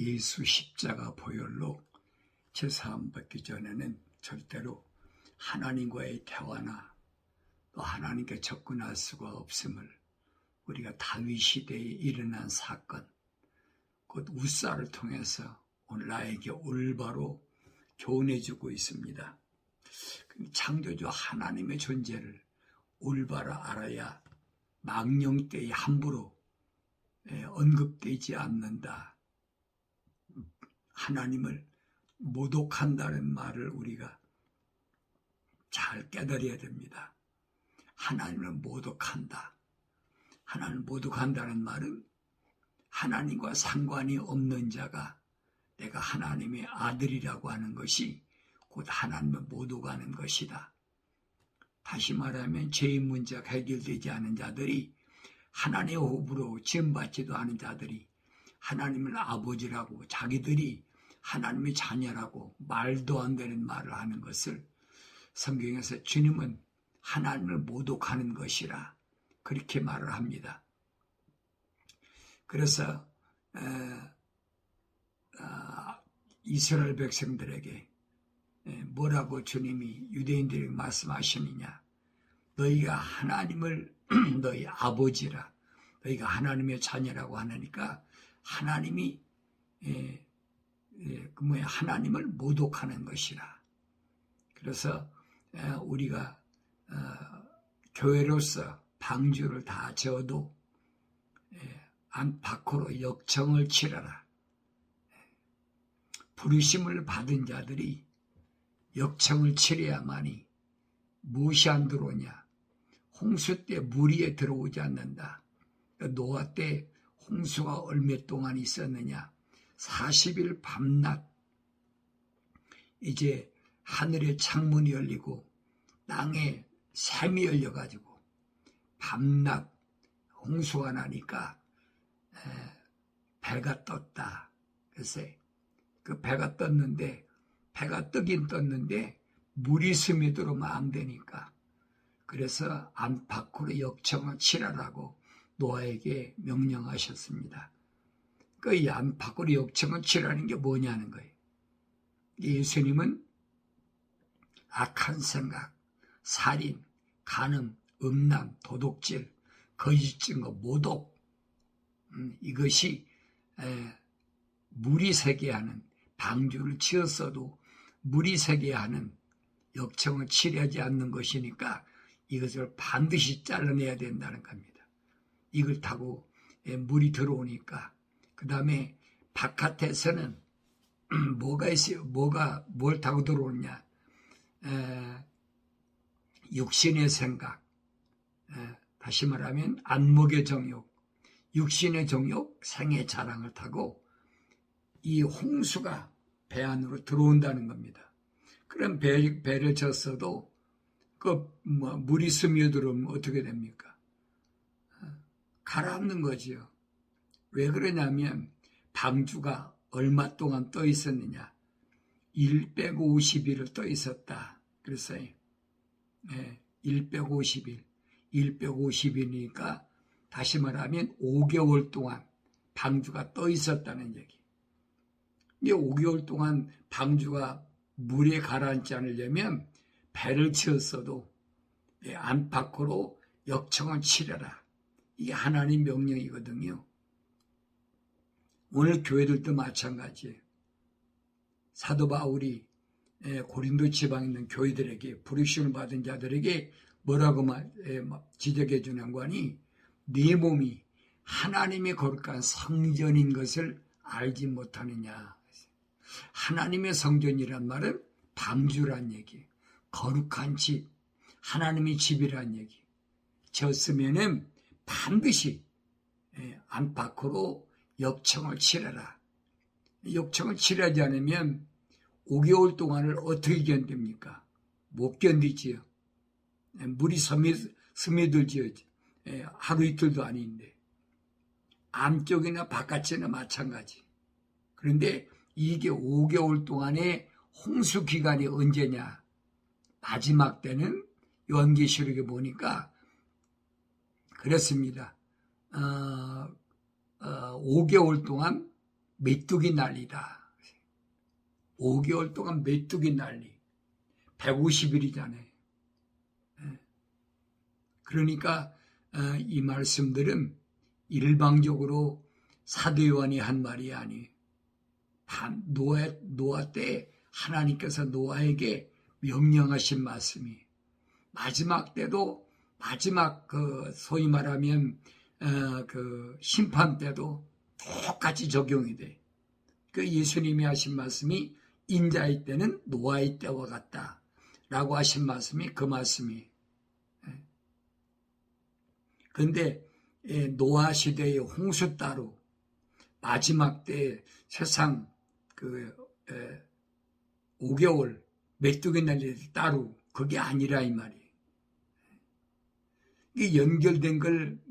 예수 십자가 보혈로 제사함 받기 전에는 절대로 하나님과의 대화나 또 하나님께 접근할 수가 없음을 우리가 다윗 시대에 일어난 사건, 곧 우사를 통해서 오늘 나에게 올바로 교훈해주고 있습니다. 창조주 하나님의 존재를 올바로 알아야 망령 때에 함부로 언급되지 않는다. 하나님을 모독한다는 말을 우리가 잘 깨달아야 됩니다. 하나님을 모독한다. 하나님을 모독한다는 말은 하나님과 상관이 없는 자가 내가 하나님의 아들이라고 하는 것이 곧 하나님을 모독하는 것이다. 다시 말하면 죄의 문제가 해결되지 않은 자들이 하나님의 호흡으로 지음받지도 않은 자들이 하나님을 아버지라고 자기들이 하나님의 자녀라고 말도 안 되는 말을 하는 것을 성경에서 주님은 하나님을 모독하는 것이라 그렇게 말을 합니다. 그래서 이스라엘 백성들에게 뭐라고 주님이 유대인들에게 말씀하시느냐. 너희가 하나님을 너희 아버지라, 너희가 하나님의 자녀라고 하니까 하나님이 하나님을 모독하는 것이라. 그래서 우리가 교회로서 방주를 다 지어도 안팎으로 역청을 치러라. 부르심을 받은 자들이 역청을 치러야만이 무엇이 안 들어오냐. 홍수 때 무리에 들어오지 않는다. 노아 때 홍수가 얼마 동안 있었느냐. 40일 밤낮 이제 하늘의 창문이 열리고 땅에 샘이 열려가지고 밤낮 홍수가 나니까 배가 떴다. 그래서 그 배가 떴는데 배가 뜨긴 떴는데 물이 스며들어오면 안 되니까 그래서 안팎으로 역청을 치라라고 노아에게 명령하셨습니다. 그 안팎으로 역청을 치라는 게 뭐냐는 거예요. 예수님은 악한 생각, 살인, 간음, 음란, 도둑질, 거짓 증거, 모독 이것이 물이 새게 하는 방주를 지었어도 물이 새게 하는 역청을 치려하지 않는 것이니까 이것을 반드시 잘라내야 된다는 겁니다. 이걸 타고 물이 들어오니까 그 다음에 바깥에서는 뭐가 있어요? 뭘 타고 들어오느냐? 육신의 생각, 다시 말하면 안목의 정욕, 육신의 정욕, 생의 자랑을 타고 이 홍수가 배 안으로 들어온다는 겁니다. 그럼 배를 졌어도 물이 스며들으면 어떻게 됩니까? 가라앉는 거지요. 왜 그러냐면 방주가 얼마 동안 떠 있었느냐? 150일을 떠 있었다. 그랬어요. 150일. 150일이니까 다시 말하면 5개월 동안 방주가 떠 있었다는 얘기. 이 5개월 동안 방주가 물에 가라앉지 않으려면 배를 지었어도 안팎으로 역청을 치려라. 이게 하나님 명령이거든요. 오늘 교회들도 마찬가지예요. 사도 바울이 고린도 지방에 있는 교회들에게 부르심을 받은 자들에게 뭐라고 지적해 주는 거니 네 몸이 하나님의 거룩한 성전인 것을 알지 못하느냐. 하나님의 성전이란 말은 방주란 얘기예요. 거룩한 집, 하나님의 집이란 얘기. 졌으면은 반드시 안팎으로 역청을 치러라. 역청을 치르지 않으면 5개월 동안을 어떻게 견딥니까? 못 견디지요. 물이 스며들지요. 하루 이틀도 아닌데. 안쪽이나 바깥이나 마찬가지. 그런데 이게 5개월 동안의 홍수 기간이 언제냐? 마지막 때는 요한계시록에 보니까 그렇습니다. 5개월 동안 메뚜기 난리다. 5개월 동안 메뚜기 난리. 150일이잖아요. 그러니까 이 말씀들은 일방적으로 사도 요한이 한 말이 아니에요. 노아 때 하나님께서 노아에게 명령하신 말씀이 마지막 때도 마지막 소위 말하면 그 심판 때도 똑같이 적용이 돼. 그 예수님이 하신 말씀이 인자의 때는 노아의 때와 같다라고 하신 말씀이 그 말씀이. 그런데 노아 시대의 홍수 따로 마지막 때 세상 5개월 메뚜기 날릴 따로 그게 아니라 이 말이에요. 이게 연결된 걸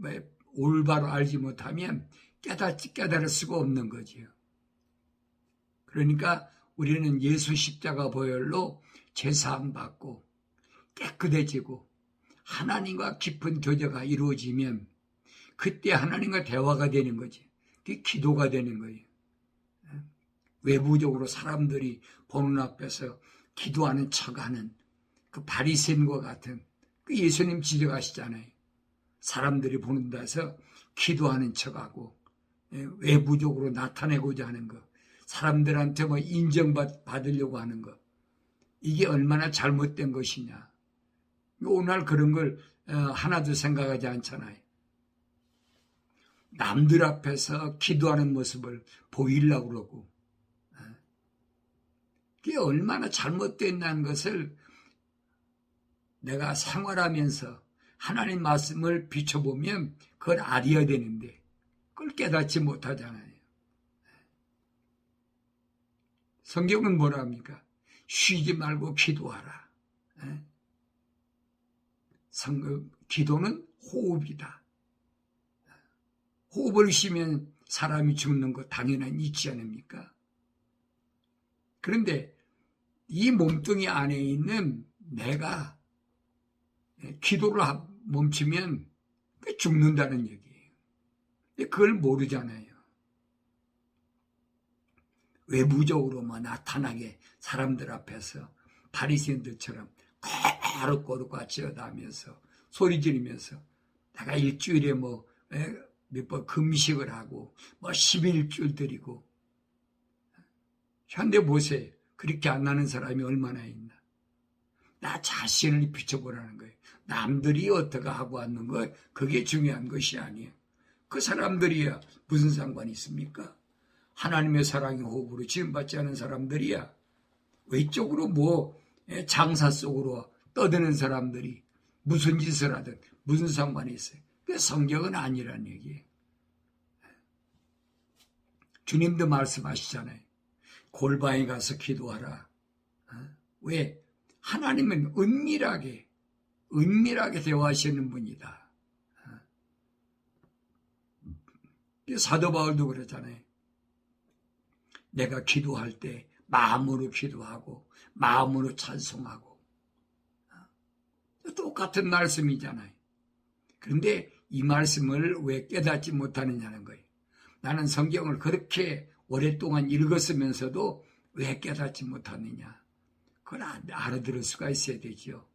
올바로 알지 못하면 깨달을 수가 없는 거지요. 그러니까 우리는 예수 십자가 보혈로 제사함 받고 깨끗해지고 하나님과 깊은 교제가 이루어지면 그때 하나님과 대화가 되는 거지. 그게 기도가 되는 거예요. 외부적으로 사람들이 보는 앞에서 기도하는 척하는 그 바리새인과 같은 그 예수님 지적하시잖아요. 사람들이 보는 데서 기도하는 척하고 외부적으로 나타내고자 하는 거, 사람들한테 뭐 인정받으려고 하는 거, 이게 얼마나 잘못된 것이냐. 오늘 그런 걸 하나도 생각하지 않잖아요. 남들 앞에서 기도하는 모습을 보이려고 그러고 그게 얼마나 잘못됐다는 것을 내가 생활하면서 하나님 말씀을 비춰보면 그걸 알아야 되는데 그걸 깨닫지 못하잖아요. 성경은 뭐라 합니까? 쉬지 말고 기도하라. 기도는 호흡이다. 호흡을 쉬면 사람이 죽는 거 당연한 이치 아닙니까? 그런데 이 몸뚱이 안에 있는 내가 기도를 멈추면 죽는다는 얘기예요. 그걸 모르잖아요. 외부적으로 나타나게 사람들 앞에서 바리새인들처럼 거룩거룩 같이 하면서 소리 지르면서 내가 일주일에 몇 번 금식을 하고 11줄 드리고 현대 보세요. 그렇게 안 나는 사람이 얼마나 있나. 나 자신을 비춰보라는 거예요. 남들이 어떻게 하고 왔는 거 그게 중요한 것이 아니에요. 그 사람들이야 무슨 상관이 있습니까? 하나님의 사랑의 호흡으로 지음받지 않은 사람들이야 외적으로 장사 속으로 떠드는 사람들이 무슨 짓을 하든 무슨 상관이 있어요. 그 성경은 아니란 얘기예요. 주님도 말씀하시잖아요. 골방에 가서 기도하라. 왜? 하나님은 은밀하게 대화하시는 분이다. 사도 바울도 그러잖아요. 내가 기도할 때 마음으로 기도하고 마음으로 찬송하고 똑같은 말씀이잖아요. 그런데 이 말씀을 왜 깨닫지 못하느냐는 거예요. 나는 성경을 그렇게 오랫동안 읽었으면서도 왜 깨닫지 못하느냐. 그걸 알아들을 수가 있어야 되죠.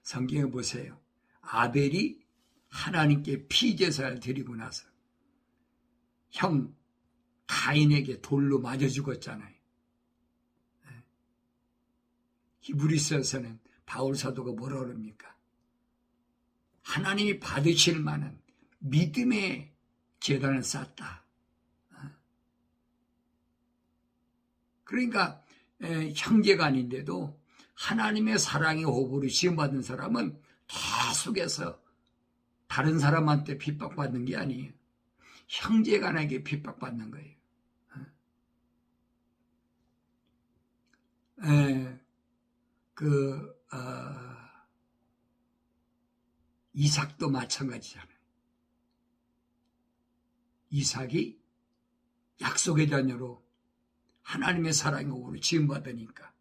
성경에 보세요. 아벨이 하나님께 피제사를 드리고 나서 형 가인에게 돌로 맞아 죽었잖아요. 히브리서에서는 바울 사도가 뭐라 그럽니까? 하나님이 받으실 만한 믿음의 제단을 쌓았다. 그러니까 형제가 아닌데도 하나님의 사랑의 호흡으로 지음받은 사람은 계속해서 다른 사람한테 핍박받는 게 아니에요. 형제간에게 핍박받는 거예요. 이삭도 마찬가지잖아요. 이삭이 약속의 자녀로 하나님의 사랑의 호흡으로 지음받으니까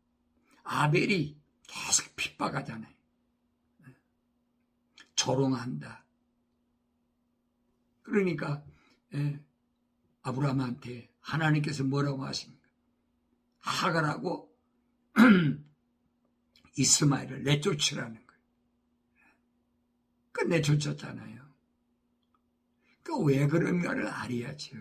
아벨이 계속 핍박하잖아요. 조롱한다. 그러니까 아브라함한테 하나님께서 뭐라고 하십니까? 하갈하고 이스마엘을 내쫓으라는 거예요. 그 내쫓았잖아요. 그 왜 그런가를 알아야죠.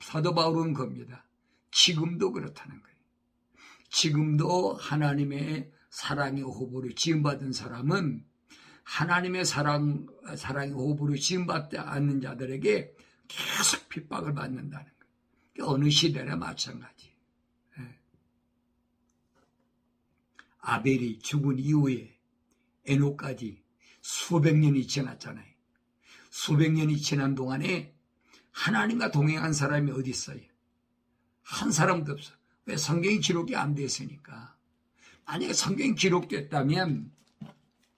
사도 바울은 겁니다. 지금도 그렇다는 거예요. 지금도 하나님의 사랑의 호흡으로 지음받은 사람은 하나님의 사랑의 호흡으로 지음받지 않는 자들에게 계속 핍박을 받는다는 거예요. 어느 시대나 마찬가지. 아벨이 죽은 이후에 에녹까지 수백 년이 지났잖아요. 수백 년이 지난 동안에 하나님과 동행한 사람이 어디 있어요? 한 사람도 없어. 왜? 성경이 기록이 안 됐으니까. 만약에 성경이 기록됐다면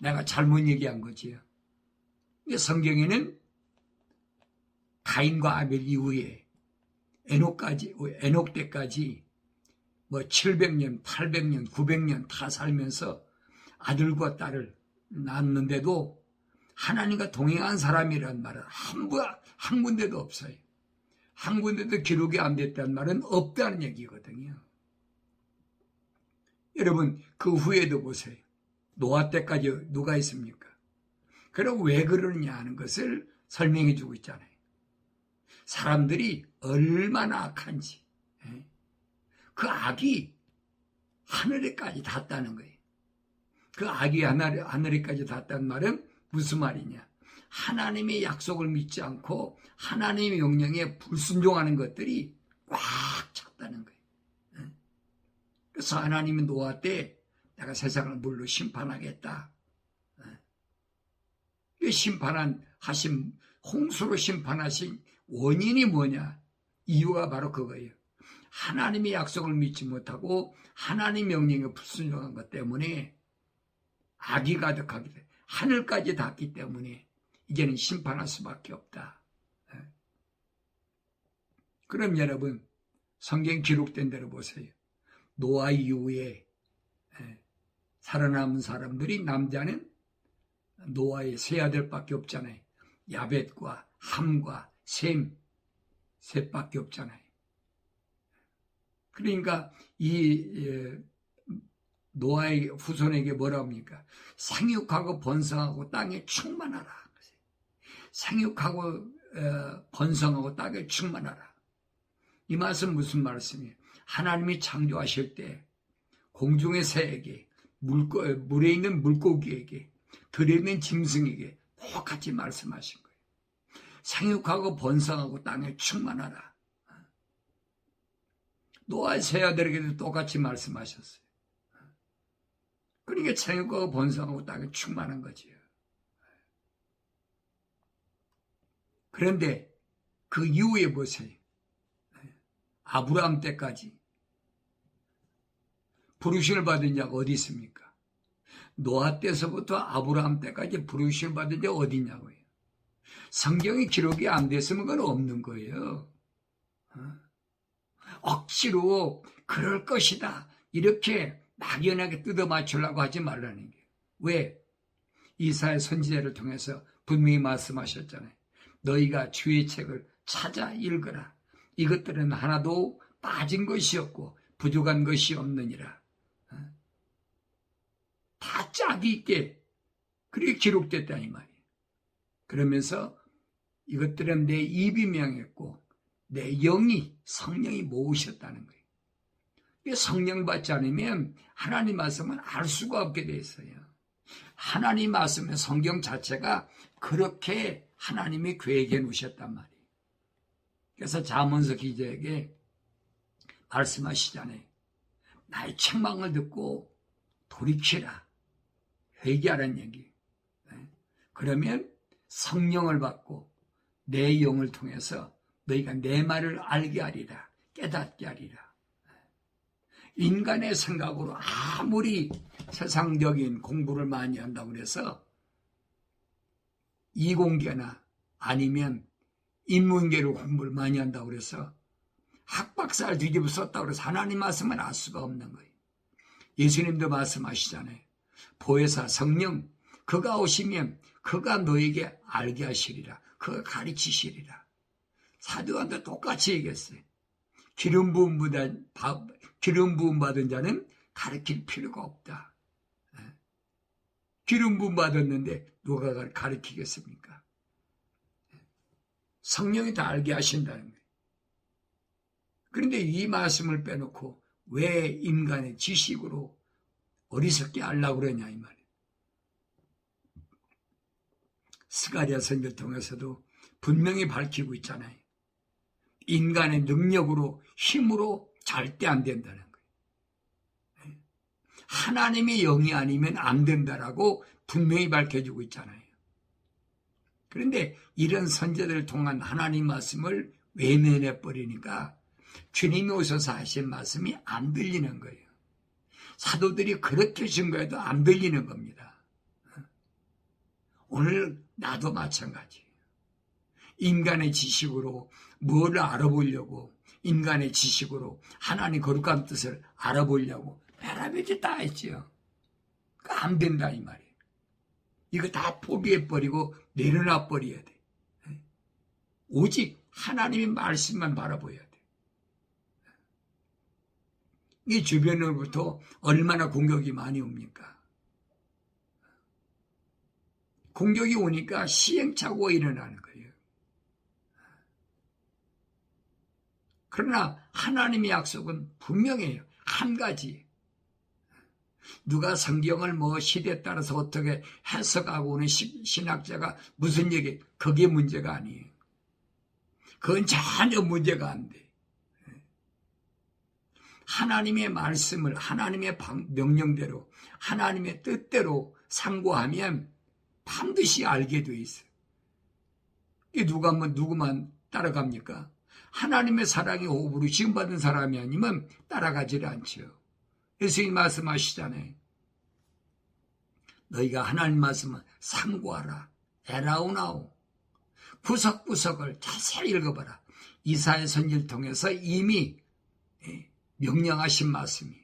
내가 잘못 얘기한 거지요. 성경에는 가인과 아벨 이후에 에녹 때까지 뭐 700년, 800년, 900년 다 살면서 아들과 딸을 낳았는데도 하나님과 동행한 사람이란 말은 한 군데도 없어요. 한 군데도 기록이 안 됐다는 말은 없다는 얘기거든요. 여러분, 그 후에도 보세요. 노아 때까지 누가 있습니까? 그럼 왜 그러느냐 하는 것을 설명해 주고 있잖아요. 사람들이 얼마나 악한지. 그 악이 하늘에까지 닿았다는 거예요. 그 악이 하늘에까지 닿았다는 말은 무슨 말이냐? 하나님의 약속을 믿지 않고 하나님의 명령에 불순종하는 것들이 꽉 찼다는 거예요. 그래서 하나님이 노아 때 내가 세상을 물로 심판하겠다. 홍수로 심판하신 원인이 뭐냐? 이유가 바로 그거예요. 하나님의 약속을 믿지 못하고 하나님 명령에 불순종한 것 때문에 악이 가득하게 돼. 하늘까지 닿기 때문에 이제는 심판할 수밖에 없다. 그럼 여러분, 성경 기록된 대로 보세요. 노아 이후에 살아남은 사람들이, 남자는 노아의 세 아들밖에 없잖아요. 야벳과 함과 셋밖에 없잖아요. 그러니까 이 노아의 후손에게 뭐라 합니까? 생육하고 번성하고 땅에 충만하라. 생육하고 번성하고 땅에 충만하라. 이 말씀 무슨 말씀이에요? 하나님이 창조하실 때 공중의 새에게, 물에 있는 물고기에게, 들에 있는 짐승에게 똑같이 말씀하신 거예요. 생육하고 번성하고 땅에 충만하라. 노아의 세 아들에게도 똑같이 말씀하셨어요. 그러니까 생육하고 번성하고 땅에 충만한 거지요. 그런데 그 이후에 보세요. 아브라함 때까지 부르심을 받은 자가 어디 있습니까? 노아 때서부터 아브라함 때까지 부르심을 받은 자가 어디 있냐고요. 성경이 기록이 안 됐으면 그건 없는 거예요. 억지로 그럴 것이다 이렇게 막연하게 뜯어 맞추려고 하지 말라는 게. 왜? 이사야 선지자를 통해서 분명히 말씀하셨잖아요. 너희가 주의 책을 찾아 읽으라. 이것들은 하나도 빠진 것이 없고 부족한 것이 없느니라. 다 짝이 있게 그렇게 기록됐다니 말이에요. 그러면서 이것들은 내 입이 명했고 내 영이, 성령이 모으셨다는 거예요. 성령 받지 않으면 하나님 말씀은 알 수가 없게 돼 있어요. 하나님 말씀의 성경 자체가 그렇게 하나님이 계획해 놓으셨단 말이에요. 그래서 잠언서 기자에게 말씀하시잖아요. 나의 책망을 듣고 돌이키라. 회개하라는 얘기. 그러면 성령을 받고 내 영을 통해서 너희가 내 말을 알게 하리라. 깨닫게 하리라. 인간의 생각으로 아무리 세상적인 공부를 많이 한다고 해서 이공계나 아니면 인문계로 공부를 많이 한다고 해서 학박사를 뒤집어 썼다고 해서 하나님 말씀을 알 수가 없는 거예요. 예수님도 말씀하시잖아요. 보혜사 성령 그가 오시면 그가 너에게 알게 하시리라. 그가 가르치시리라. 사도한테 똑같이 얘기했어요. 기름 부음 받은 자는 가르칠 필요가 없다. 기름 부음 받았는데 누가 가르치겠습니까? 성령이 다 알게 하신다는 거예요. 그런데 이 말씀을 빼놓고 왜 인간의 지식으로 어리석게 하려고 그러냐 이 말이에요. 스가랴 선지를 통해서도 분명히 밝히고 있잖아요. 인간의 능력으로 힘으로 절대 안 된다는 거예요. 하나님의 영이 아니면 안 된다라고 분명히 밝혀주고 있잖아요. 그런데 이런 선지자들을 통한 하나님 말씀을 외면해버리니까 주님이 오셔서 하신 말씀이 안 들리는 거예요. 사도들이 그렇게 증거해도 안 들리는 겁니다. 오늘 나도 마찬가지예요. 인간의 지식으로 뭘 알아보려고, 인간의 지식으로 하나님 거룩한 뜻을 알아보려고 별의별 다 했지요. 안 된다 이 말이에요. 이거 다 포기해버리고 내려놔버려야 돼. 오직 하나님의 말씀만 바라보여야 돼. 이 주변으로부터 얼마나 공격이 많이 옵니까? 공격이 오니까 시행착오가 일어나는 거예요. 그러나 하나님의 약속은 분명해요. 한 가지. 누가 성경을 뭐 시대에 따라서 어떻게 해석하고 오는 신학자가 무슨 얘기, 그게 문제가 아니에요. 그건 전혀 문제가 안 돼. 하나님의 말씀을 하나님의 명령대로 하나님의 뜻대로 상고하면 반드시 알게 돼 있어요. 이게 누구만 따라갑니까? 하나님의 사랑의 호흡으로 지음받은 사람이 아니면 따라가지를 않죠. 예수님이 말씀하시잖아요. 너희가 하나님 말씀을 상고하라. 에라우나오. 구석구석을 자세히 읽어봐라. 이사야 선지를 통해서 이미 명령하신 말씀이.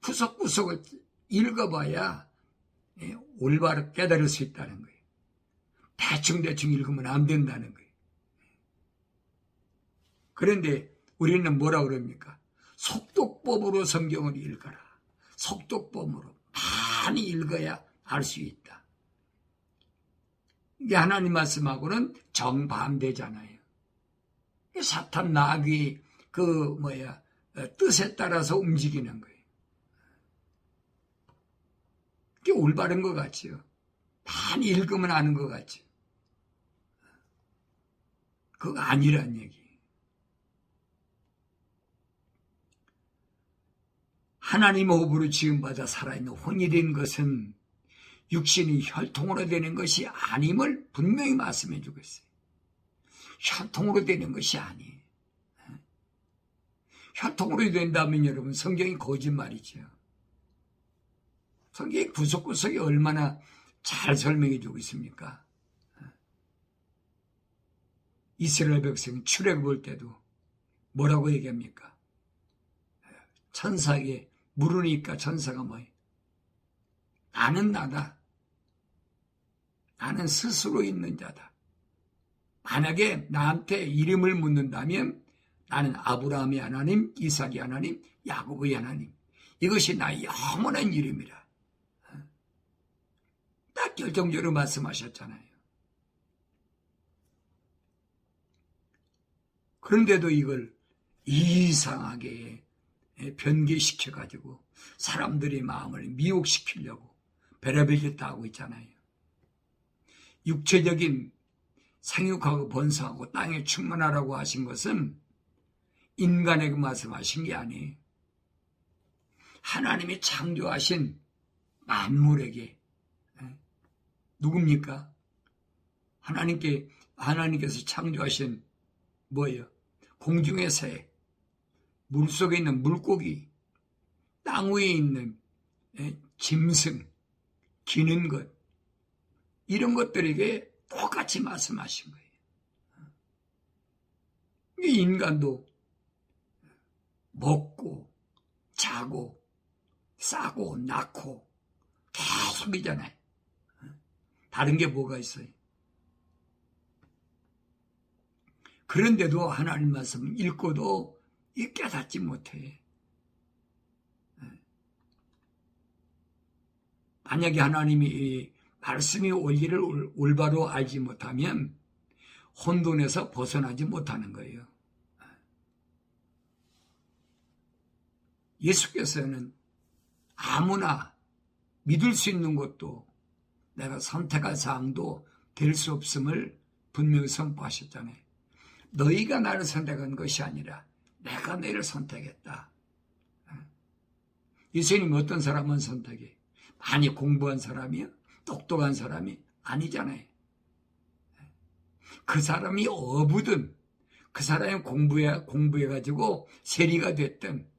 구석구석을 읽어봐야 올바르게 깨달을 수 있다는 거예요. 대충대충 읽으면 안 된다는 거예요. 그런데 우리는 뭐라 그럽니까? 속독법으로 성경을 읽어라. 속독법으로 많이 읽어야 알 수 있다. 이게 하나님 말씀하고는 정반대잖아요. 사탄 나귀 뜻에 따라서 움직이는 거예요. 그게 올바른 것 같지요. 많이 읽으면 아는 것 같지요. 그거 아니란 얘기. 하나님 호흡으로 지음받아 살아있는 혼이 된 것은 육신이 혈통으로 되는 것이 아님을 분명히 말씀해 주고 있어요. 혈통으로 되는 것이 아니에요. 혈통으로 된다면 여러분 성경이 거짓말이죠. 성경이 구석구석이 얼마나 잘 설명해 주고 있습니까? 이스라엘 백성 출애굽 볼 때도 뭐라고 얘기합니까? 천사에게 물으니까 천사가 뭐예요? 나는 나다. 나는 스스로 있는 자다. 만약에 나한테 이름을 묻는다면 나는 아브라함의 하나님, 이삭의 하나님, 야곱의 하나님. 이것이 나의 영원한 이름이라. 딱 결정적으로 말씀하셨잖아요. 그런데도 이걸 이상하게 변개시켜가지고 사람들의 마음을 미혹시키려고 별의별 짓 다 하고 있잖아요. 육체적인 생육하고 번성하고 땅에 충만하라고 하신 것은 인간에게 말씀하신 게 아니에요. 하나님이 창조하신 만물에게. 누굽니까? 하나님께서 창조하신 뭐예요? 공중의 새, 물속에 있는 물고기, 땅 위에 있는 짐승, 기는 것, 이런 것들에게 똑같이 말씀하신 거예요. 인간도 먹고 자고 싸고 낳고 계속이잖아요. 다른 게 뭐가 있어요? 그런데도 하나님 말씀 읽고도 깨닫지 못해. 만약에 하나님이 말씀이 원리를 올바로 알지 못하면 혼돈에서 벗어나지 못하는 거예요. 예수께서는 아무나 믿을 수 있는 것도 내가 선택할 사항도 될 수 없음을 분명히 선포하셨잖아요. 너희가 나를 선택한 것이 아니라 내가 너희를 선택했다. 예수님 어떤 사람은 선택해? 많이 공부한 사람이요? 똑똑한 사람이 아니잖아요. 그 사람이 어부든 그 사람이 공부해가지고 세리가 됐든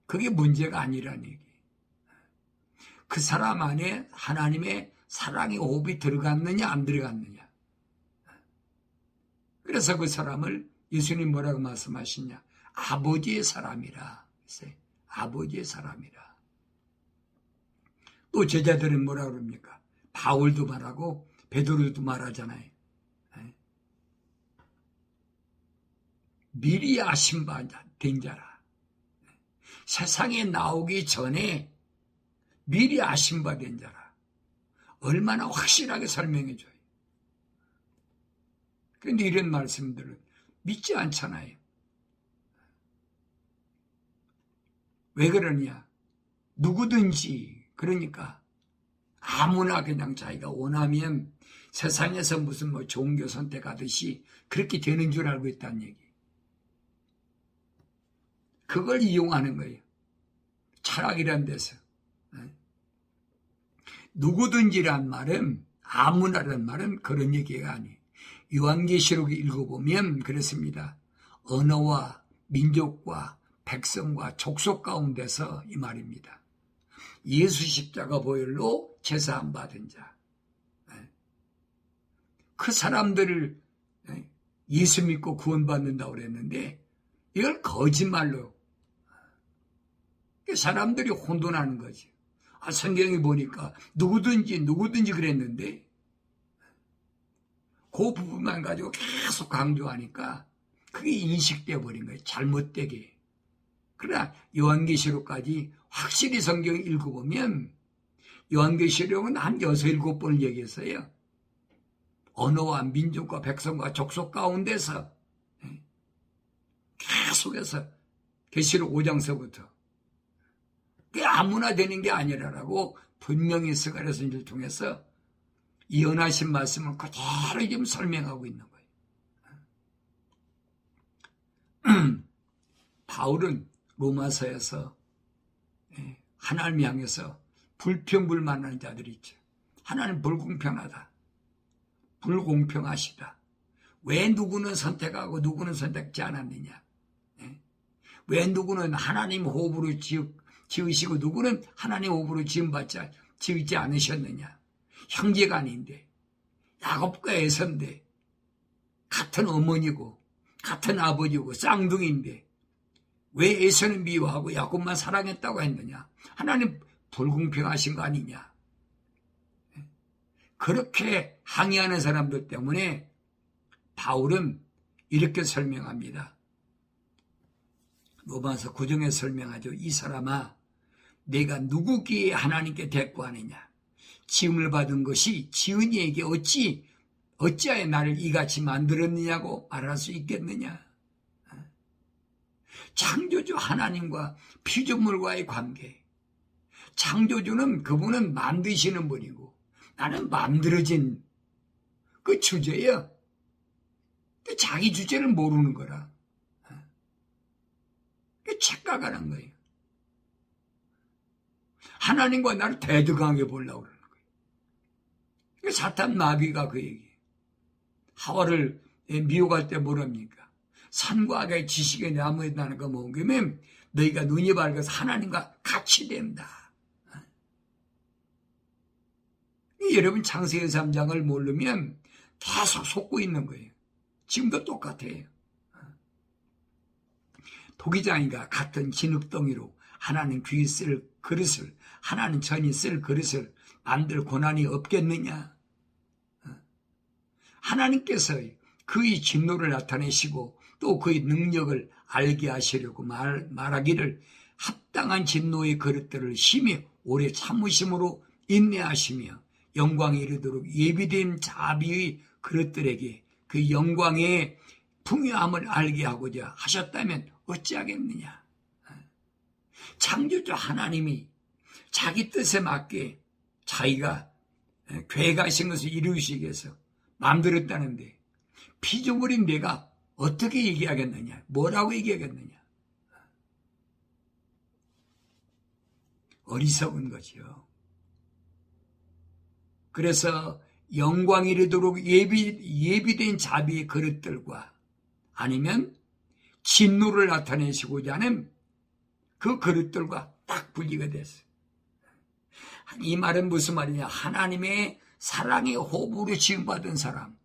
그게 문제가 아니라는 얘기. 그 사람 안에 하나님의 사랑의 호흡이 들어갔느냐 안 들어갔느냐. 그래서 그 사람을 예수님 뭐라고 말씀하시냐? 아버지의 사람이라. 아버지의 사람이라. 또 제자들은 뭐라 그럽니까? 바울도 말하고 베드로도 말하잖아요. 미리 아신 바 된 자라. 세상에 나오기 전에 미리 아신 바 된 자라. 얼마나 확실하게 설명해 줘요. 그런데 이런 말씀들은 믿지 않잖아요. 왜 그러냐? 누구든지 그러니까 아무나 그냥 자기가 원하면 세상에서 무슨 종교 선택하듯이 그렇게 되는 줄 알고 있다는 얘기. 그걸 이용하는 거예요. 철학이란 데서. 누구든지란 말은 아무나란 말은 그런 얘기가 아니에요. 요한계시록 읽어보면 그렇습니다. 언어와 민족과 백성과 족속 가운데서 이 말입니다. 예수 십자가 보혈로 제사함 받은 자. 그 사람들을 예수 믿고 구원받는다고 그랬는데 이걸 거짓말로 사람들이 혼돈하는 거지. 성경에 보니까 누구든지 그랬는데 그 부분만 가지고 계속 강조하니까 그게 인식되어 버린 거예요. 잘못되게. 그러나 요한계시록까지 확실히 성경을 읽어보면 요한계시록은 한 6, 7번을 얘기했어요. 언어와 민족과 백성과 족속 가운데서 계속해서 계시록 5장서부터 그게 아무나 되는 게 아니라라고 분명히 스가랴서를 통해서 예언하신 말씀을 그대로 지금 설명하고 있는 거예요. 바울은 로마서에서 하나님 향해서 불평불만하는 자들이 있죠. 하나님 불공평하다. 불공평하시다. 왜 누구는 선택하고 누구는 선택지 않았느냐. 왜 누구는 하나님 호흡으로 지으시고 누구는 하나님 호흡으로 지으지 않으셨느냐. 형제가 아닌데 야곱과 에서인데 같은 어머니고 같은 아버지고 쌍둥이인데 왜 에서는 미워하고 야곱만 사랑했다고 했느냐. 하나님 불공평하신 거 아니냐. 그렇게 항의하는 사람들 때문에 바울은 이렇게 설명합니다. 로마서 9장에 설명하죠. 이 사람아 내가 누구기에 하나님께 대꾸하느냐. 지음을 받은 것이 지은 이에게 어찌하여 나를 이같이 만들었느냐고 말할 수 있겠느냐. 창조주 하나님과 피조물과의 관계. 창조주는 그분은 만드시는 분이고 나는 만들어진 그 주제야. 자기 주제를 모르는 거라. 착각하는 거예요. 하나님과 나를 대등하게 보려고 그러는 거예요. 사탄 마귀가 그 얘기예요. 하와를 미혹할 때 뭐랍니까? 산과 악의 지식의 나무에 나는 거 먹으면 너희가 눈이 밝아서 하나님과 같이 된다. 여러분 창세기 3장을 모르면 계속 속고 있는 거예요. 지금도 똑같아요. 토기장이가 같은 진흙덩이로 하나님 귀 쓸 그릇을, 하나님 전이 쓸 그릇을 만들 고난이 없겠느냐? 하나님께서 그의 진노를 나타내시고 또 그의 능력을 알게 하시려고 말하기를 합당한 진노의 그릇들을 심히 오래 참으심으로 인내하시며 영광에 이르도록 예비된 자비의 그릇들에게 그 영광의 풍요함을 알게 하고자 하셨다면 어찌하겠느냐. 창조주 하나님이 자기 뜻에 맞게 자기가 계획하신 것을 이루시기 위해서 마음대로했다는데 피조물인 내가 어떻게 얘기하겠느냐, 뭐라고 얘기하겠느냐. 어리석은 거지요. 그래서 영광이 이르도록 예비된 자비의 그릇들과 아니면 진노를 나타내시고자 하는 그 그릇들과 딱 분리가 됐어요. 이 말은 무슨 말이냐? 하나님의 사랑의 호흡으로 지음받은 사람,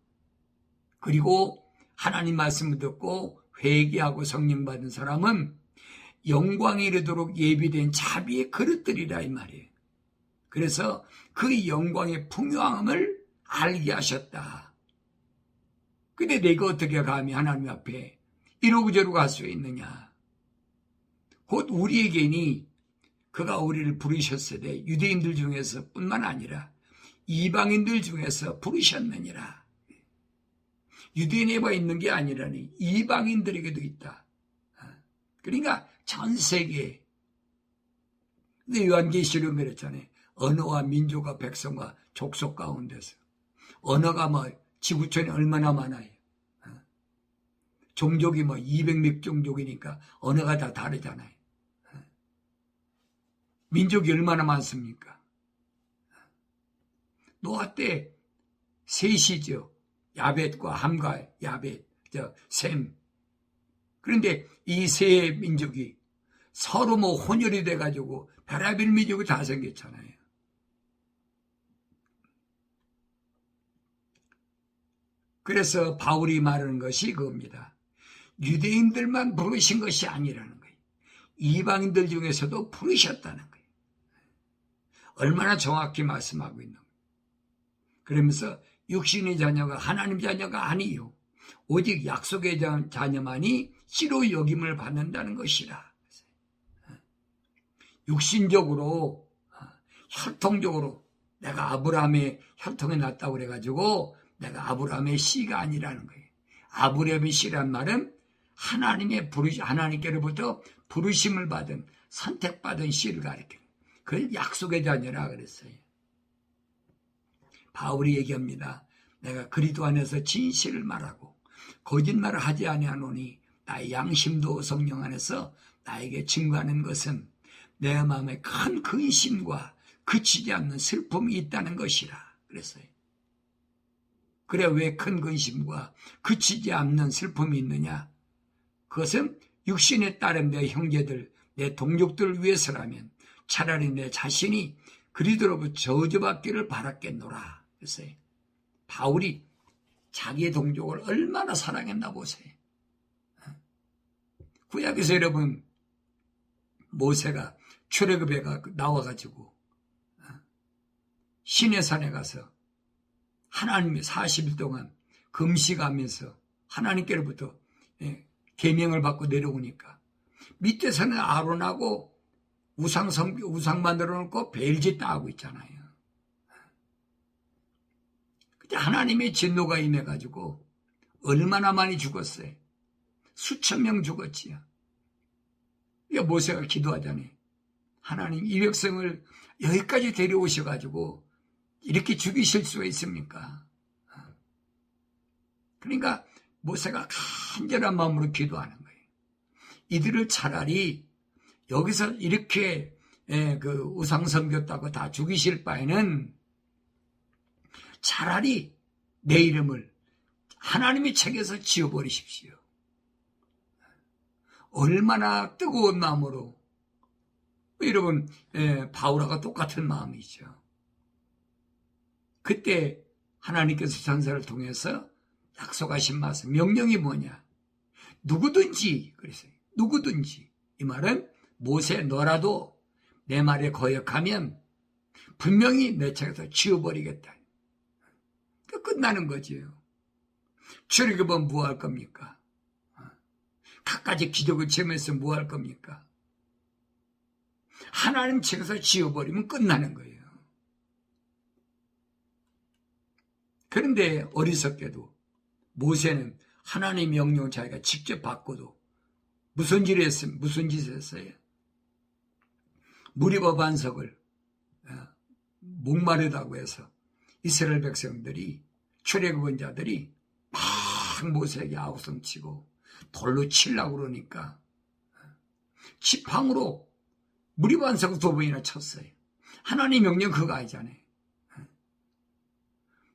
그리고 하나님 말씀을 듣고 회개하고 성령 받은 사람은 영광이 이르도록 예비된 자비의 그릇들이라 이 말이에요. 그래서 그 영광의 풍요함을 알게 하셨다. 근데 내가 어떻게 감히 하나님 앞에 이러고 저러고 할 수 있느냐? 곧 우리에게니 그가 우리를 부르셨을 때 유대인들 중에서 뿐만 아니라 이방인들 중에서 부르셨느니라. 유대인에만 있는 게 아니라니 이방인들에게도 있다. 그러니까 전 세계에. 근데 요한계시록 그랬잖아요. 언어와 민족과 백성과 족속 가운데서. 언어가 뭐 지구촌에 얼마나 많아요. 종족이 뭐 200몇 종족이니까 언어가 다 다르잖아요. 민족이 얼마나 많습니까? 노아 때 셋이죠. 야벳과 함과 야벳, 셈. 그런데 이 세 민족이 서로 뭐 혼혈이 돼가지고 별의별 민족이 다 생겼잖아요. 그래서 바울이 말하는 것이 그겁니다. 유대인들만 부르신 것이 아니라는 거예요. 이방인들 중에서도 부르셨다는 거예요. 얼마나 정확히 말씀하고 있는 거예요. 그러면서 육신의 자녀가 하나님 자녀가 아니요 오직 약속의 자녀만이 씨로 여김을 받는다는 것이라. 육신적으로 혈통적으로 내가 아브라함의 혈통에 났다고 그래가지고 내가 아브라함의 씨가 아니라는 거예요. 아브라함의 씨란 말은 하나님께로부터 부르심을 받은 선택받은 씨를 가리켜요. 그걸 약속의 자녀라 그랬어요. 바울이 얘기합니다. 내가 그리스도 안에서 진실을 말하고 거짓말을 하지 아니하노니 나의 양심도 성령 안에서 나에게 증거하는 것은 내 마음에 큰 근심과 그치지 않는 슬픔이 있다는 것이라 그랬어요. 그래 왜 큰 근심과 그치지 않는 슬픔이 있느냐? 그것은 육신에 따른 내 형제들, 내 동족들을 위해서라면 차라리 내 자신이 그리스도로부터 저주받기를 바랐겠노라. 그랬어요. 바울이 자기의 동족을 얼마나 사랑했나 보세요. 구약에서 여러분 모세가 출애굽에 나와가지고 시내산에 가서 하나님이 40일 동안 금식하면서 하나님께로부터 계명을 받고 내려오니까 밑에서는 아론하고 우상 만들어 놓고 벨짓다 하고 있잖아요. 근데 하나님의 진노가 임해가지고 얼마나 많이 죽었어요. 수천 명 죽었지요. 그러니까 모세가 기도하자니 하나님 이 백성을 여기까지 데려오셔가지고 이렇게 죽이실 수가 있습니까? 그러니까 모세가 간절한 마음으로 기도하는 거예요. 이들을 차라리 여기서 이렇게 그 우상 섬겼다고 다 죽이실 바에는 차라리 내 이름을 하나님의 책에서 지워버리십시오. 얼마나 뜨거운 마음으로. 여러분 바울하고 똑같은 마음이죠. 그때 하나님께서 전사를 통해서 약속하신 말씀, 명령이 뭐냐? 누구든지 그랬어요. 누구든지. 이 말은 모세 너라도 내 말에 거역하면 분명히 내 책에서 지워버리겠다. 끝나는 거지요. 출애굽은 뭐 할 겁니까? 갖가지 기적을 체험해서 뭐 할 겁니까? 하나님 책에서 지워버리면 끝나는 거예요. 그런데 어리석게도 모세는 하나님의 명령을 자기가 직접 받고도 무슨 짓을 했어요? 무리바 반석을 목마르다고 해서 이스라엘 백성들이 출애굽한 자들이 막 모세에게 아우성치고 돌로 치려고 그러니까 지팡으로 무리바 반석을 2번이나 쳤어요. 하나님 명령 그거 아니잖아요.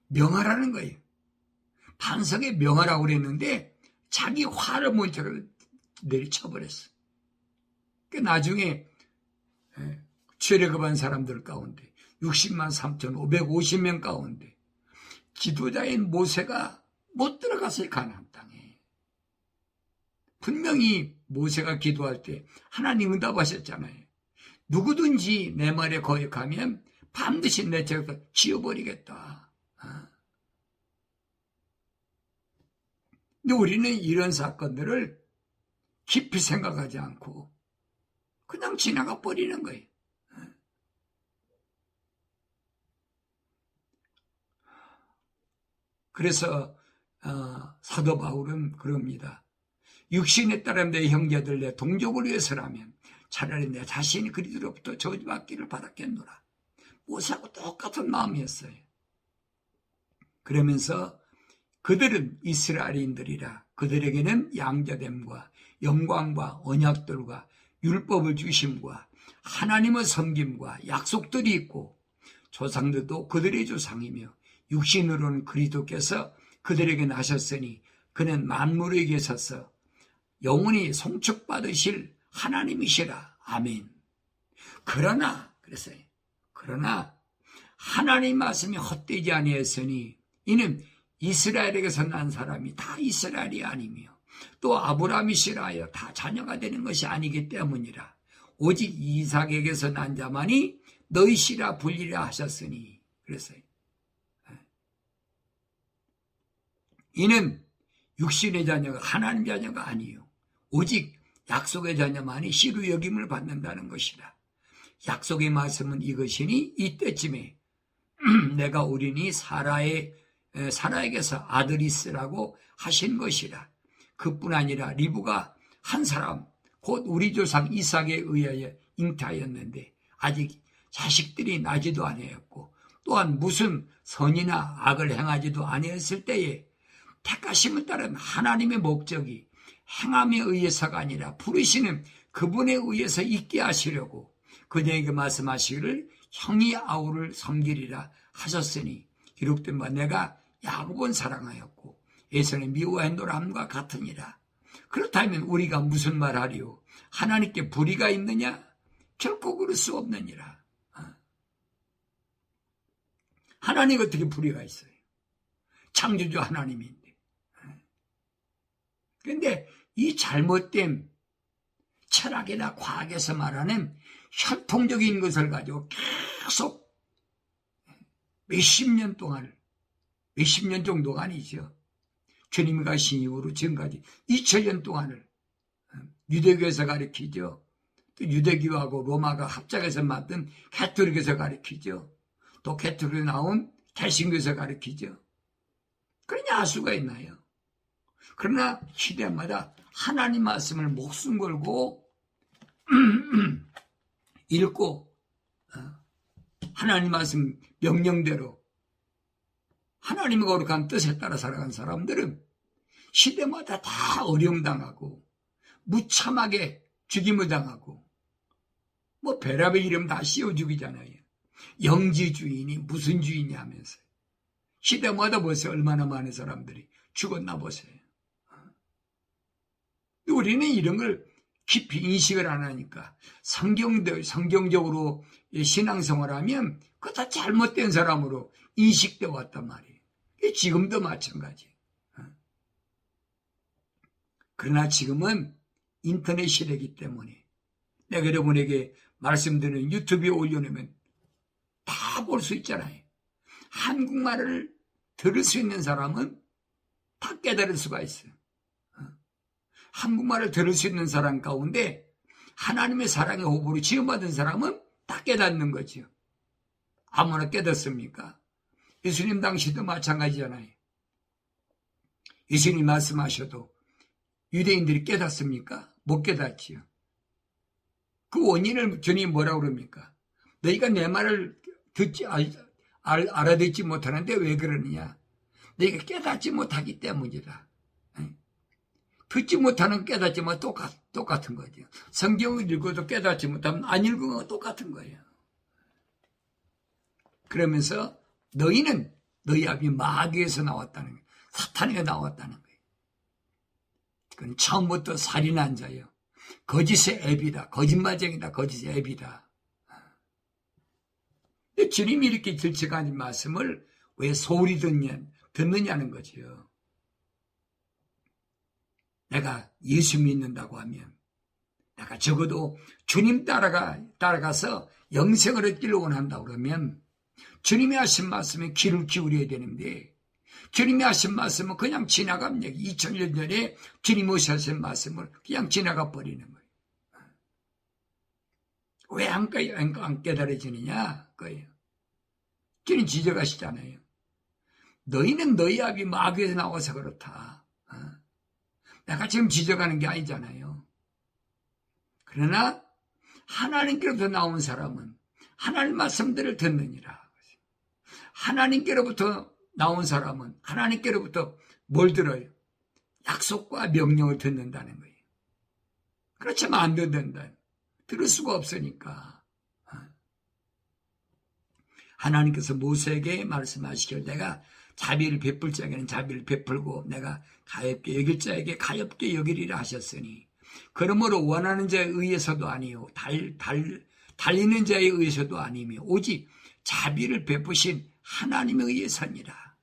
명하라는 거예요. 반석에 명하라고 그랬는데 자기 화를 먼저 내리쳐버렸어. 나중에 출애굽한 사람들 가운데 60만 3,550명 가운데 지도자인 모세가 못 들어갔어요. 가나안 땅에. 분명히 모세가 기도할 때 하나님 응답하셨잖아요. 누구든지 내 말에 거역하면 반드시 내 책에서 지워버리겠다. 근데 우리는 이런 사건들을 깊이 생각하지 않고 그냥 지나가 버리는 거예요. 그래서 사도 바울은 그럽니다. 육신에 따른 내 형제들 내 동족을 위해서라면 차라리 내 자신이 그리스도로부터 저주받기를 바랐겠노라. 모세하고 똑같은 마음이었어요. 그러면서 그들은 이스라엘인들이라 그들에게는 양자됨과 영광과 언약들과 율법을 주심과 하나님의 섬김과 약속들이 있고 조상들도 그들의 조상이며 육신으로는 그리스도께서 그들에게 나셨으니 그는 만물에 계셔서 영원히 송축받으실 하나님이시라. 아멘. 그러나 그랬어요. 그러나 하나님 말씀이 헛되지 아니했으니 이는 이스라엘에게서 난 사람이 다 이스라엘이 아니며 또 아브라함이시라 하여 다 자녀가 되는 것이 아니기 때문이라. 오직 이삭에게서 난 자만이 너희시라 불리라 하셨으니 그랬어요. 이는 육신의 자녀가 하나님 자녀가 아니요 오직 약속의 자녀만이 씨로 여김을 받는다는 것이라. 약속의 말씀은 이것이니 이때쯤에 내가 우리니 사라에게서 아들이 있으라고 하신 것이라. 그뿐 아니라 리브가 한 사람 곧 우리 조상 이삭에 의하여 잉태하였는데 아직 자식들이 나지도 아니하였고 또한 무슨 선이나 악을 행하지도 아니했을 때에 택하심을 따른 하나님의 목적이 행함에 의해서가 아니라 부르시는 그분에 의해서 있게 하시려고 그녀에게 말씀하시기를 형이 아우를 섬기리라 하셨으니 기록된 바 내가 야곱은 사랑하였고 에서는 미워했노라 함과 같으니라. 그렇다면 우리가 무슨 말하리요? 하나님께 불의가 있느냐? 결코 그럴 수 없느니라. 하나님 어떻게 불의가 있어요? 창조주 하나님인데. 그런데 이 잘못된 철학이나 과학에서 말하는 혈통적인 것을 가지고 계속 몇십 년 정도가 아니죠. 주님이 가신 이후로 지금까지 2000년 동안을 유대교에서 가르치죠. 또 유대교하고 로마가 합작해서 만든 가톨릭에서 가르치죠. 또 가톨릭에 나온 개신교에서 가르치죠. 그러냐 알 수가 있나요? 그러나 시대마다 하나님 말씀을 목숨 걸고 읽고 하나님 말씀 명령대로 하나님의 거룩한 뜻에 따라 살아간 사람들은 시대마다 다 어려움당하고 무참하게 죽임을 당하고 뭐 베랍의 이름 다 씌워 죽이잖아요. 영지주의니 무슨 주의냐 하면서 시대마다 보세요. 얼마나 많은 사람들이 죽었나 보세요. 우리는 이런 걸 깊이 인식을 안 하니까 성경적으로 신앙생활하면 그거 다 잘못된 사람으로 인식되어 왔단 말이에요. 지금도 마찬가지예요. 그러나 지금은 인터넷 시대이기 때문에 내가 여러분에게 말씀드리는 유튜브에 올려놓으면 다 볼 수 있잖아요. 한국말을 들을 수 있는 사람은 다 깨달을 수가 있어요. 한국말을 들을 수 있는 사람 가운데 하나님의 사랑의 호흡으로 지음받은 사람은 다 깨닫는 거죠. 아무나 깨닫습니까? 예수님 당시도 마찬가지잖아요. 예수님 말씀하셔도 유대인들이 깨닫습니까? 못 깨닫지요. 그 원인을 주님이 뭐라고 그럽니까? 너희가 내 말을 알아듣지 못하는데 왜 그러느냐? 너희가 깨닫지 못하기 때문이다. 듣지 못하는 깨닫지 못 똑같은 거죠. 성경을 읽어도 깨닫지 못하면 안 읽은 건 똑같은 거예요. 그러면서 너희는 너희 아비 마귀에서 나왔다는 거예요. 사탄에게 나왔다는 거예요. 그건 처음부터 살인한 자예요. 거짓의 앱이다. 거짓말쟁이다. 거짓의 앱이다. 근데 주님이 이렇게 질책하는 말씀을 왜 소홀히 듣느냐는 거죠. 내가 예수 믿는다고 하면 내가 적어도 주님 따라가서 영생을 얻기를 원한다고 그러면 주님이 하신 말씀에 귀를 기울여야 되는데 주님이 하신 말씀은 그냥 지나갑니다. 2000년 전에 주님이 하신 말씀을 그냥 지나가 버리는 거예요. 왜 안 깨달아지느냐? 그거예요. 주님 지적하시잖아요. 너희는 너희 아비 마귀에서 나와서 그렇다. 내가 지금 지적하는 게 아니잖아요. 그러나 하나님께로부터 나온 사람은 하나님 말씀들을 듣느니라. 하나님께로부터 나온 사람은 하나님께로부터 뭘 들어요? 약속과 명령을 듣는다는 거예요. 그렇지만 안 듣는다. 들을 수가 없으니까. 하나님께서 모세에게 말씀하시길 내가 자비를 베풀 자에게는 자비를 베풀고 내가 가엾게 여길 자에게 가엾게 여기리라 하셨으니 그러므로 원하는 자에 의해서도 아니요 달리는 자에 의해서도 아니며 오직 자비를 베푸신 하나님에 의해서니라.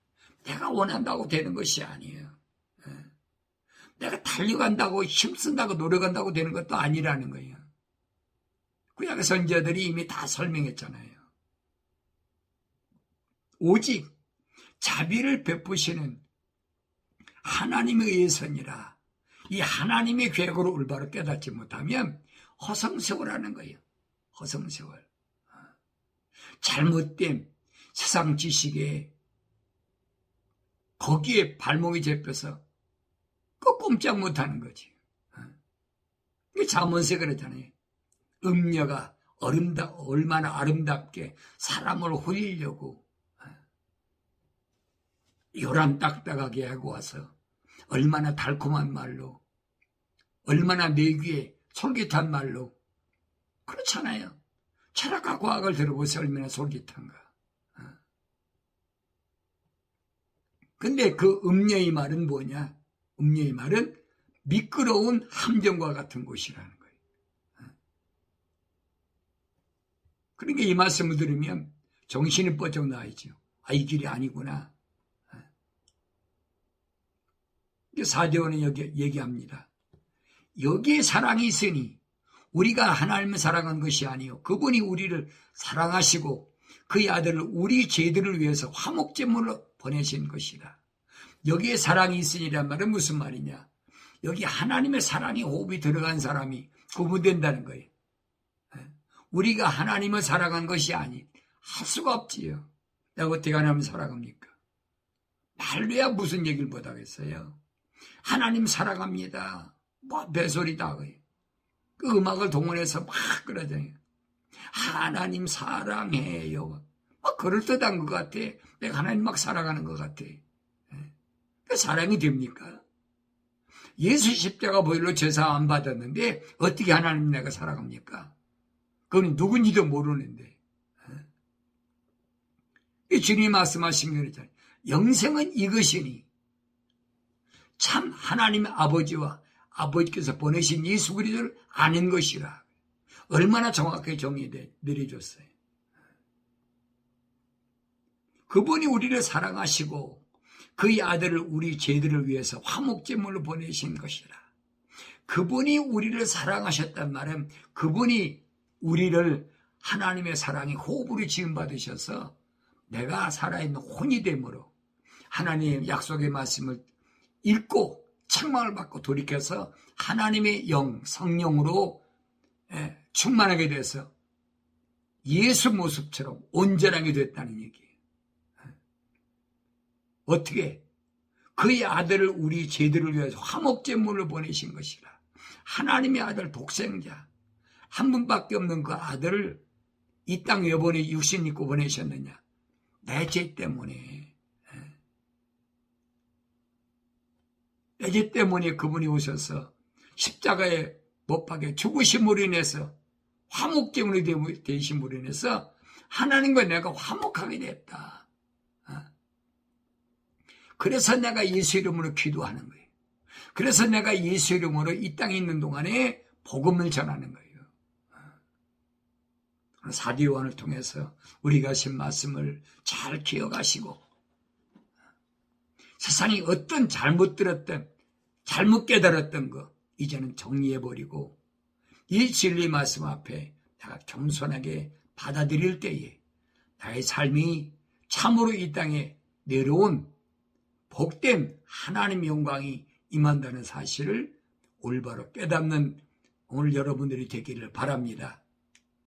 내가 원한다고 되는 것이 아니에요. 내가 달려간다고 힘쓴다고 노력한다고 되는 것도 아니라는 거예요. 구약의 선지자들이 이미 다 설명했잖아요. 오직 자비를 베푸시는 하나님에 의해서니라. 이 하나님의 계획으로 올바로 깨닫지 못하면 허송세월하는 거예요. 허송세월. 잘못된 세상 지식에 거기에 발목이 잡혀서 꼼짝 못하는 거지. 잠언세 그러잖아요. 음녀가 얼마나 아름답게 사람을 홀리려고 요란딱딱하게 하고 와서 얼마나 달콤한 말로 얼마나 내 귀에 솔깃한 말로 그렇잖아요. 철학과 과학을 들어보세요. 얼마나 솔깃한가. 근데 그 음녀의 말은 뭐냐? 음녀의 말은 미끄러운 함정과 같은 곳이라는 거예요. 그러니까 이 말씀을 들으면 정신이 뻗쩍 나와있죠. 아, 이 길이 아니구나. 사도는 여기 얘기합니다. 여기에 사랑이 있으니 우리가 하나님을 사랑한 것이 아니요 그분이 우리를 사랑하시고 그의 아들을 우리 죄들을 위해서 화목제물로 보내신 것이라. 여기에 사랑이 있으니란 말은 무슨 말이냐? 여기 하나님의 사랑이 호흡이 들어간 사람이 구분된다는 거예요. 우리가 하나님을 사랑한 것이 아니 할 수가 없지요. 내가 어떻게 하나님을 사랑합니까? 말로야 무슨 얘기를 못하겠어요. 하나님 사랑합니다. 뭐 배소리다. 그 음악을 동원해서 막 그러잖아요. 하나님 사랑해요. 막 그럴듯한 것 같아. 내가 하나님 막 사랑하는 것 같아. 그 사랑이 됩니까? 예수 십자가 보혈로 제사 안 받았는데 어떻게 하나님 내가 사랑합니까? 그건 누군지도 모르는데. 주님이 말씀하신 게 그렇잖아요. 영생은 이것이니 참 하나님의 아버지와 아버지께서 보내신 예수 그리스도를 아는 것이라. 얼마나 정확하게 정의해 내려줬어요. 그분이 우리를 사랑하시고 그의 아들을 우리 죄들을 위해서 화목제물로 보내신 것이라. 그분이 우리를 사랑하셨단 말은 그분이 우리를 하나님의 사랑의 호흡으로 지음받으셔서 내가 살아있는 혼이 되므로 하나님의 약속의 말씀을 읽고 책망을 받고 돌이켜서 하나님의 영, 성령으로 충만하게 돼서 예수 모습처럼 온전하게 됐다는 얘기예요. 어떻게? 그의 아들을 우리 죄들을 위해서 화목제물을 보내신 것이라. 하나님의 아들 독생자 한 분밖에 없는 그 아들을 이 땅에 여번에 육신 입고 보내셨느냐? 내 죄 때문에. 내 죄 때문에 그분이 오셔서 십자가에 못 박혀 죽으심으로 인해서 화목제물이 되심으로 인해서 하나님과 내가 화목하게 됐다. 그래서 내가 예수 이름으로 기도하는 거예요. 그래서 내가 예수 이름으로 이 땅에 있는 동안에 복음을 전하는 거예요. 사도 요한을 통해서 우리가 하신 말씀을 잘 기억하시고 세상이 어떤 잘못 들었던 잘못 깨달았던 거 이제는 정리해버리고 이 진리 말씀 앞에 내가 겸손하게 받아들일 때에 나의 삶이 참으로 이 땅에 내려온 복된 하나님의 영광이 임한다는 사실을 올바로 깨닫는 오늘 여러분들이 되기를 바랍니다.